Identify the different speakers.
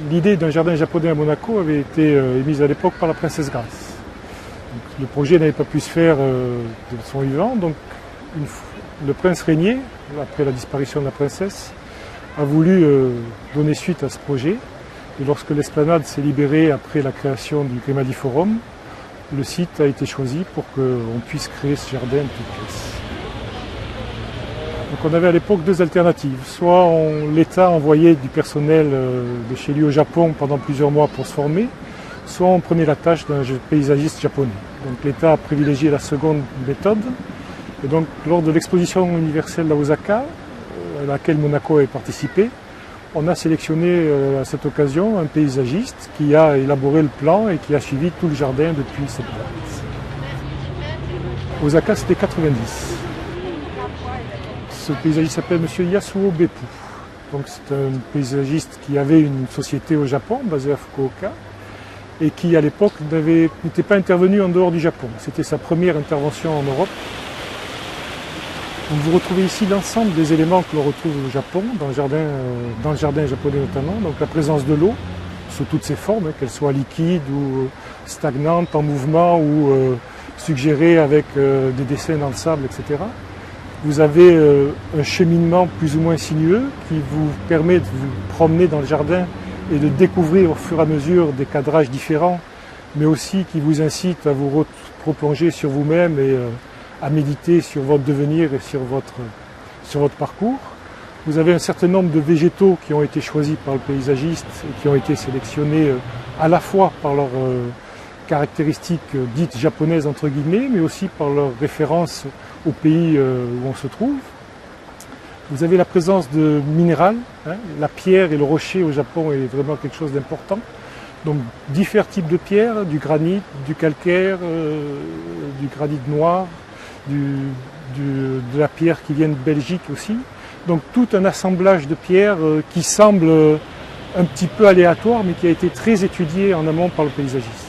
Speaker 1: l'idée d'un jardin japonais à Monaco avait été émise à l'époque par la princesse Grace. Donc, le projet n'avait pas pu se faire de son vivant, donc le prince Régnier, après la disparition de la princesse, a voulu donner suite à ce projet. Et lorsque l'esplanade s'est libérée après la création du Grimadi Forum, le site a été choisi pour qu'on puisse créer ce jardin de toutes pièces. Donc on avait à l'époque deux alternatives. Soit l'État envoyait du personnel de chez lui au Japon pendant plusieurs mois pour se former, soit on prenait la tâche d'un paysagiste japonais. Donc l'État a privilégié la seconde méthode. Et donc lors de l'exposition universelle à Osaka, à laquelle Monaco avait participé, on a sélectionné à cette occasion un paysagiste qui a élaboré le plan et qui a suivi tout le jardin depuis cette date. Osaka, c'était 90. Ce paysagiste s'appelle M. Yasuo Beppu. Donc c'est un paysagiste qui avait une société au Japon, basée à Fukuoka, et qui à l'époque n'était pas intervenu en dehors du Japon. C'était sa première intervention en Europe. Donc vous retrouvez ici l'ensemble des éléments que l'on retrouve au Japon, dans le jardin japonais notamment. Donc la présence de l'eau, sous toutes ses formes, qu'elle soit liquide ou stagnante, en mouvement ou suggérée avec des dessins dans le sable, etc. Vous avez un cheminement plus ou moins sinueux qui vous permet de vous promener dans le jardin et de découvrir au fur et à mesure des cadrages différents, mais aussi qui vous incite à vous replonger sur vous-même et à méditer sur votre devenir et sur votre parcours. Vous avez un certain nombre de végétaux qui ont été choisis par le paysagiste et qui ont été sélectionnés à la fois par leurs caractéristiques dites japonaises entre guillemets, mais aussi par leur référence au pays où on se trouve. Vous avez la présence de minéral, la pierre et le rocher au Japon est vraiment quelque chose d'important. Donc différents types de pierres, du granit, du calcaire, du granit noir, de la pierre qui vient de Belgique aussi. Donc tout un assemblage de pierres qui semble un petit peu aléatoire mais qui a été très étudié en amont par le paysagiste.